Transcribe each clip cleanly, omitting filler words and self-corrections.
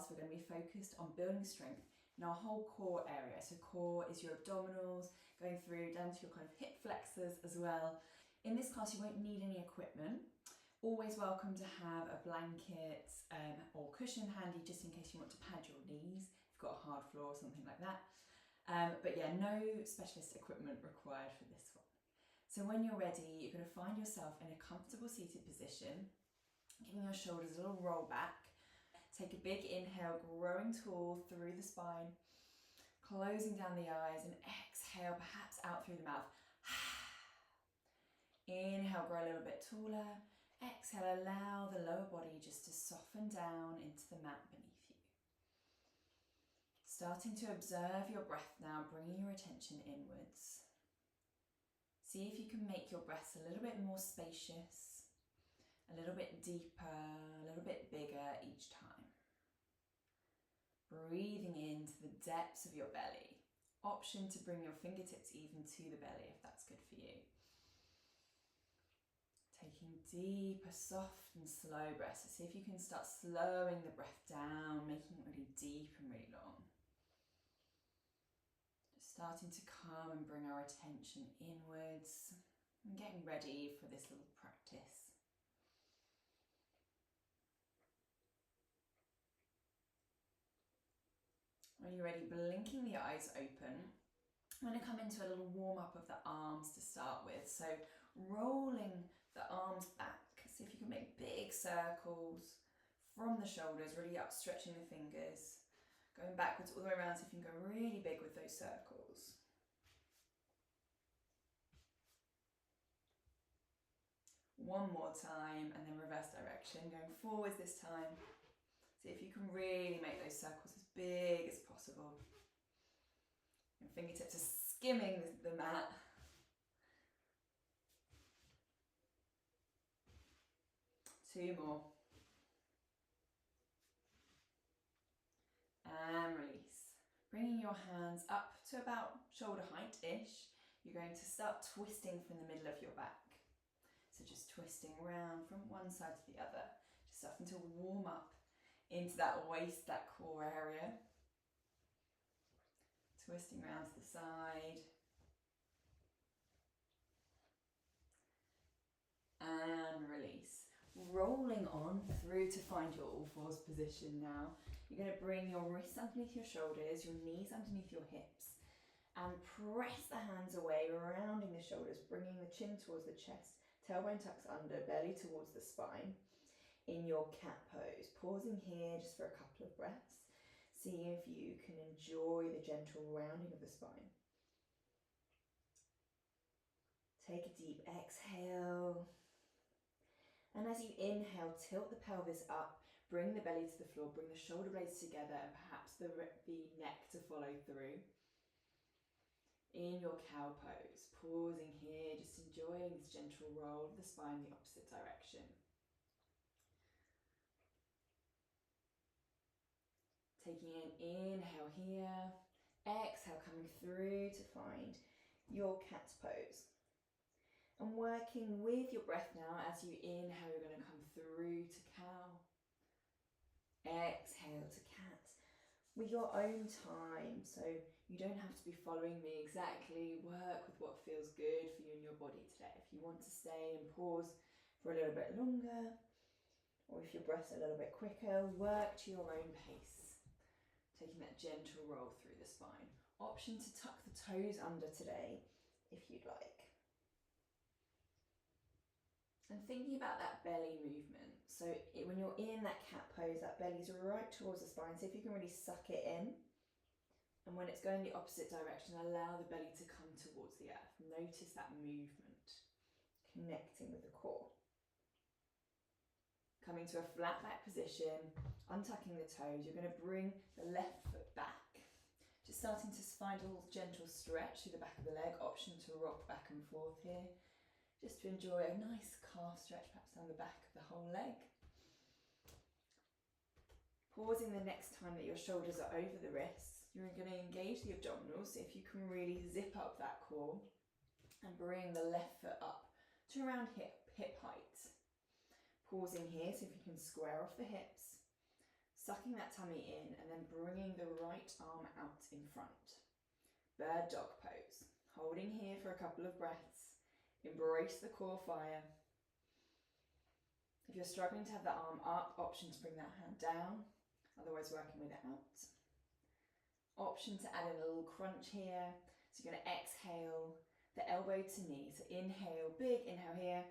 class, we're going to be focused on building strength in our whole core area. So core is your abdominals, going through down to your kind of hip flexors as well. In this class, you won't need any equipment. Always welcome to have a blanket or cushion handy just in case you want to pad your knees, if you've got a hard floor or something like that. But yeah, no specialist equipment required for this one. So when you're ready, you're going to find yourself in a comfortable seated position, giving your shoulders a little roll back. Take a big inhale, growing tall through the spine, closing down the eyes, and exhale, perhaps out through the mouth. Inhale, grow a little bit taller. Exhale, allow the lower body just to soften down into the mat beneath you. Starting to observe your breath now, bringing your attention inwards. See if you can make your breaths a little bit more spacious, a little bit deeper, a little bit bigger each time. Breathing into the depths of your belly. Option to bring your fingertips even to the belly if that's good for you. Taking deeper, soft and slow breaths. So see if you can start slowing the breath down, making it really deep and really long. Just starting to come and bring our attention inwards and getting ready for this little practice. When you're ready, blinking the eyes open. I'm going to come into a little warm up of the arms to start with. So rolling the arms back. See if you can make big circles from the shoulders, really up, stretching the fingers. Going backwards all the way around, so if you can go really big with those circles. One more time, and then reverse direction, going forwards this time. See if you can really make those circles as big as possible. Your fingertips are skimming the mat. Two more. And release. Bringing your hands up to about shoulder height-ish. You're going to start twisting from the middle of your back. So just twisting around from one side to the other. Just starting to warm up into that waist, that core area. Twisting around to the side. And release. Rolling on through to find your all fours position now. You're going to bring your wrists underneath your shoulders, your knees underneath your hips, and press the hands away, rounding the shoulders, bringing the chin towards the chest, tailbone tucks under, belly towards the spine in your cat pose. Pausing here just for a couple of breaths. See if you can enjoy the gentle rounding of the spine. Take a deep exhale. And as you inhale, tilt the pelvis up, bring the belly to the floor, bring the shoulder blades together and perhaps the neck to follow through. In your cow pose, pausing here, just enjoying this gentle roll of the spine in the opposite direction. Taking an inhale here, exhale coming through to find your cat's pose. And working with your breath now, as you inhale, you're going to come through to cow. Exhale to cat. With your own time, so you don't have to be following me exactly. Work with what feels good for you and your body today. If you want to stay and pause for a little bit longer, or if your breath's a little bit quicker, work to your own pace. Taking that gentle roll through the spine. Option to tuck the toes under today, if you'd like. And thinking about that belly movement. So when you're in that cat pose, that belly's right towards the spine. So if you can really suck it in. And when it's going the opposite direction, allow the belly to come towards the earth. Notice that movement, connecting with the core. Coming to a flat back position, untucking the toes. You're going to bring the left foot back. Just starting to find a little gentle stretch through the back of the leg. Option to rock back and forth here. Just to enjoy a nice calf stretch, perhaps down the back of the whole leg. Pausing the next time that your shoulders are over the wrists, you're going to engage the abdominals, so if you can really zip up that core and bring the left foot up to around hip height. Pausing here, so if you can square off the hips, suck tucking that tummy in and then bringing the right arm out in front. Bird dog pose. Holding here for a couple of breaths. Embrace the core fire. If you're struggling to have the arm up, option to bring that hand down, otherwise working with it out. Option to add in a little crunch here. So you're going to exhale the elbow to knee. So inhale, big inhale here.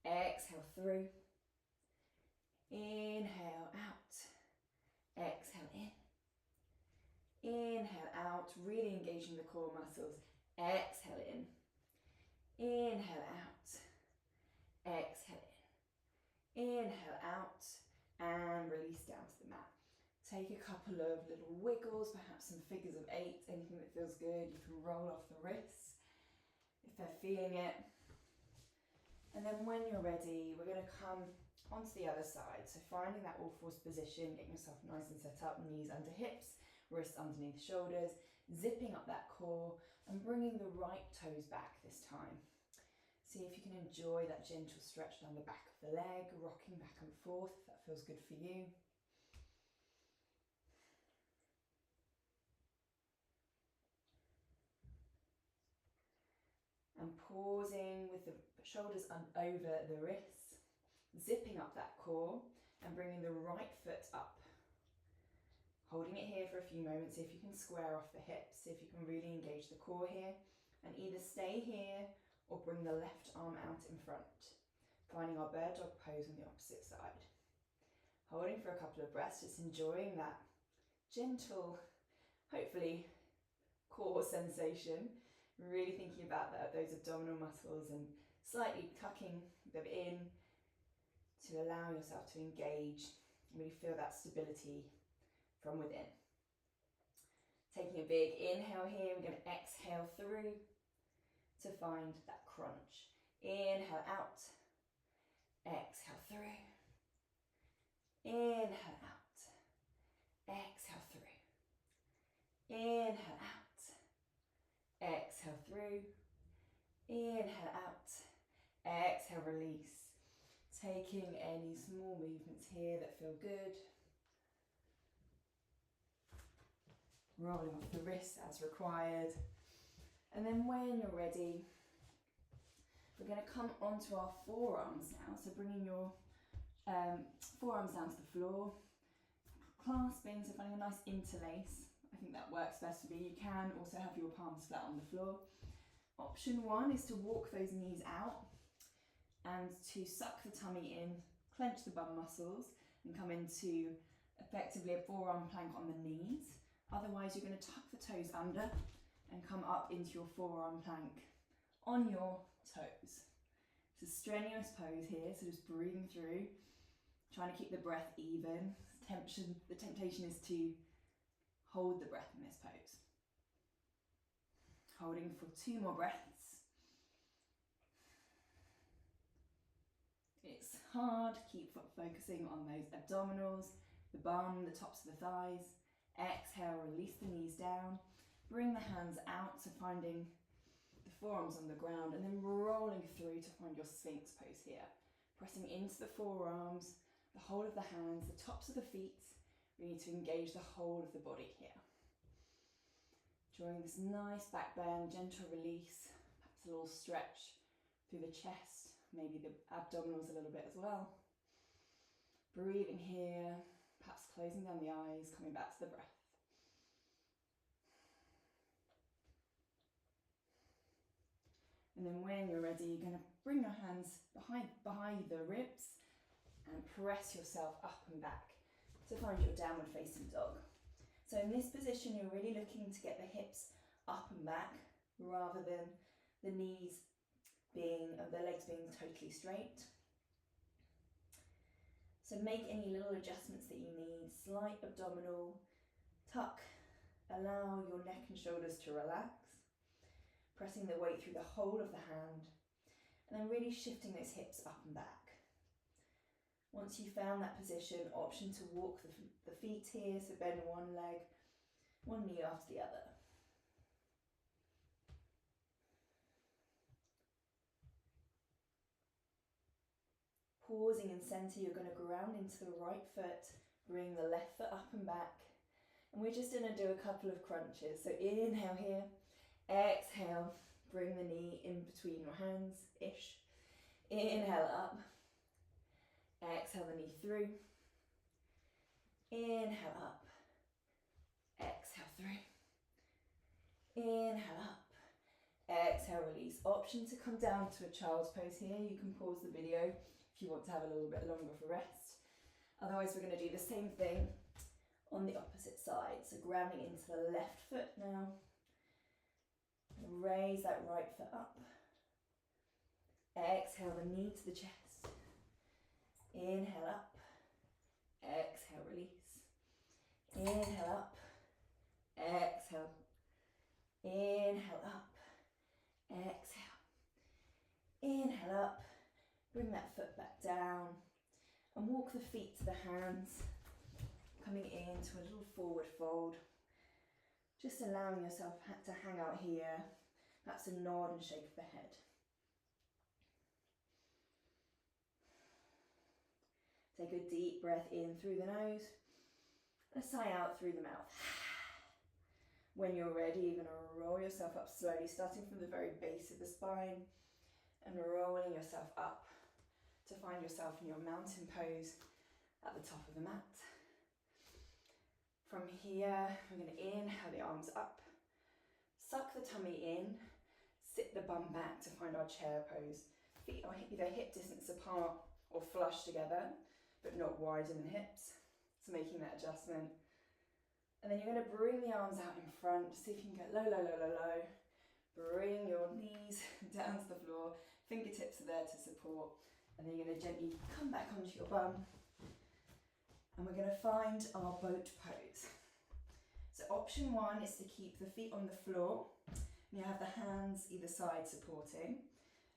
Exhale through. Inhale out. Exhale in. Inhale out, really engaging the core muscles. Exhale in. Inhale out. Exhale in. Inhale out and release down to the mat. Take a couple of little wiggles, perhaps some figures of 8, anything that feels good. You can roll off the wrists if they're feeling it. And then when you're ready, we're going to come onto the other side. So finding that all-fours position, getting yourself nice and set up, knees under hips, wrists underneath shoulders, zipping up that core and bringing the right toes back this time. See if you can enjoy that gentle stretch down the back of the leg, rocking back and forth if that feels good for you. And pausing with the shoulders over the wrists, zipping up that core and bringing the right foot up. Holding it here for a few moments, see if you can square off the hips, see if you can really engage the core here, and either stay here or bring the left arm out in front. Finding our bird dog pose on the opposite side. Holding for a couple of breaths, just enjoying that gentle, hopefully, core sensation. Really thinking about those abdominal muscles and slightly tucking them in to allow yourself to engage and really feel that stability from within. Taking a big inhale here, we're going to exhale through to find that crunch. Inhale out, exhale through, inhale out, exhale through, inhale out, exhale through, inhale out, exhale, release. Taking any small movements here that feel good. Rolling off the wrists as required. And then when you're ready, we're going to come onto our forearms now. So bringing your forearms down to the floor, clasping, so finding a nice interlace. I think that works best for me. You can also have your palms flat on the floor. Option 1 is to walk those knees out and to suck the tummy in, clench the bum muscles and come into effectively a forearm plank on the knees. Otherwise, you're going to tuck the toes under and come up into your forearm plank on your toes. It's a strenuous pose here, so just breathing through, trying to keep the breath even. The temptation is to hold the breath in this pose. Holding for 2 more breaths. It's hard, keep focusing on those abdominals, the bum, the tops of the thighs. Exhale, release the knees down. Bring the hands out, so finding the forearms on the ground and then rolling through to find your Sphinx pose here. Pressing into the forearms, the whole of the hands, the tops of the feet. We need to engage the whole of the body here. Drawing this nice back bend, gentle release, perhaps a little stretch through the chest, maybe the abdominals a little bit as well. Breathing here, perhaps closing down the eyes, coming back to the breath. And then when you're ready, you're going to bring your hands behind the ribs and press yourself up and back to find your downward facing dog. So in this position, you're really looking to get the hips up and back rather than the legs being totally straight. So make any little adjustments that you need, slight abdominal tuck, allow your neck and shoulders to relax, pressing the weight through the whole of the hand, and then really shifting those hips up and back. Once you've found that position, option to walk the feet here, so bend one leg, one knee after the other. Pausing in centre, you're going to ground into the right foot, Bring the left foot up and back. And we're just going to do a couple of crunches. So inhale here, exhale, bring the knee in between your hands-ish. Inhale up, exhale the knee through. Inhale up, exhale through. Inhale up, exhale, release. Option to come down to a child's pose here. You can pause the video if you want to have a little bit longer for rest. Otherwise, we're going to do the same thing on the opposite side. So grounding into the left foot now. Raise that right foot up. Exhale the knee to the chest. Inhale up. Exhale, release. Inhale up. Exhale. Inhale up. Exhale. Inhale up. Bring that foot back down. And walk the feet to the hands. Coming into a little forward fold. Just allowing yourself to hang out here. Perhaps a nod and shake of the head. Take a deep breath in through the nose. And a sigh out through the mouth. When you're ready, you're going to roll yourself up slowly, starting from the very base of the spine and rolling yourself up to find yourself in your mountain pose at the top of the mat. From here, we're going to inhale the arms up, suck the tummy in, sit the bum back to find our chair pose. Feet are either hip distance apart or flush together, but not wider than hips. So making that adjustment. And then you're going to bring the arms out in front, see if you can get low, low, low, low, low. Bring your knees down to the floor, fingertips are there to support. And then you're going to gently come back onto your bum. And we're going to find our boat pose. So option one is to keep the feet on the floor. And you have the hands either side supporting.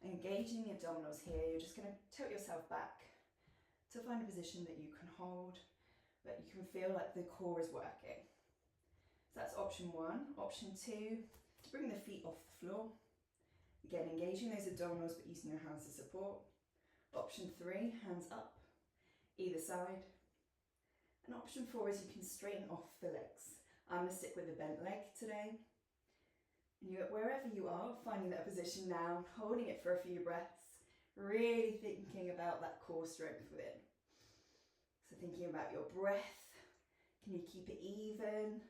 Engaging the abdominals here, you're just going to tilt yourself back to find a position that you can hold, but you can feel like the core is working. So that's option one. Option two, bring the feet off the floor. Again, engaging those abdominals, but using your hands to support. Option three, hands up, either side. And option four is you can straighten off the legs. I'm going to stick with the bent leg today. And wherever you are, finding that position now, holding it for a few breaths, really thinking about that core strength within. So thinking about your breath, can you keep it even?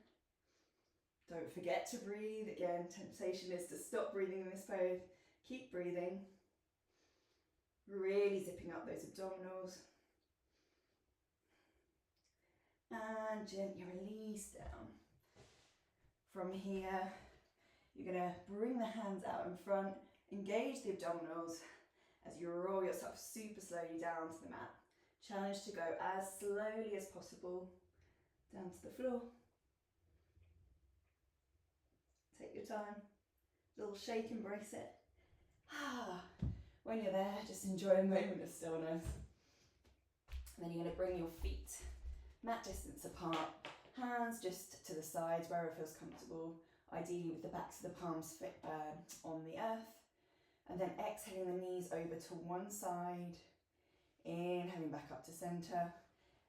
Don't forget to breathe. Again, temptation is to stop breathing in this pose. Keep breathing. Really zipping up those abdominals. And gently release down. From here, you're going to bring the hands out in front, engage the abdominals as you roll yourself super slowly down to the mat. Challenge to go as slowly as possible down to the floor. Take your time, little shake, embrace it. When you're there, just enjoy a moment of stillness. And then you're going to bring your feet mat distance apart, hands just to the sides wherever it feels comfortable, ideally with the backs of the palms fit on the earth. And then exhaling the knees over to one side, inhaling back up to center,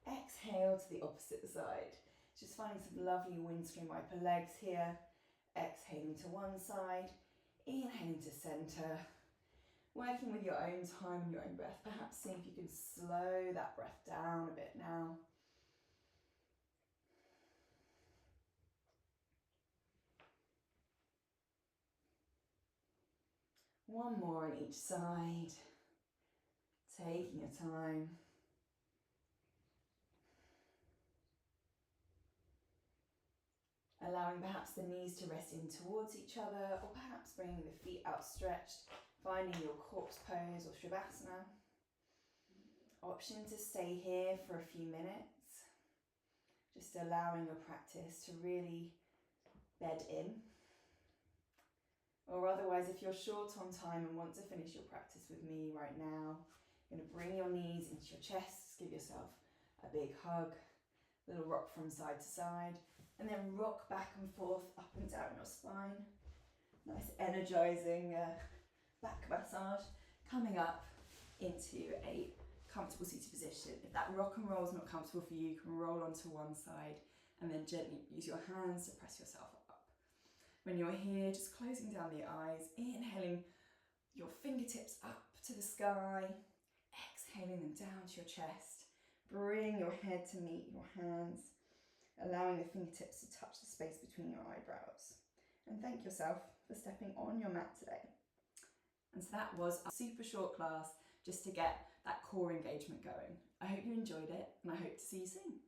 exhale to the opposite side. Just finding some lovely windscreen wiper legs here, exhaling to one side, inhaling to center, working with your own time and your own breath. Perhaps see if you can slow that breath down a bit now. One more on each side, taking your time. Allowing perhaps the knees to rest in towards each other, or perhaps bringing the feet outstretched, finding your corpse pose or shavasana. Option to stay here for a few minutes, just allowing your practice to really bed in. Or otherwise, if you're short on time and want to finish your practice with me right now, you're going to bring your knees into your chest, give yourself a big hug, little rock from side to side, and then rock back and forth, up and down your spine. Nice energizing back massage. Coming up into a comfortable seated position. If that rock and roll is not comfortable for you, you can roll onto one side and then gently use your hands to press yourself up. When you're here, just closing down the eyes, inhaling your fingertips up to the sky, exhaling them down to your chest. Bring your head to meet your hands, allowing the fingertips to touch the space between your eyebrows. And thank yourself for stepping on your mat today. And so that was a super short class just to get that core engagement going. I hope you enjoyed it, and I hope to see you soon.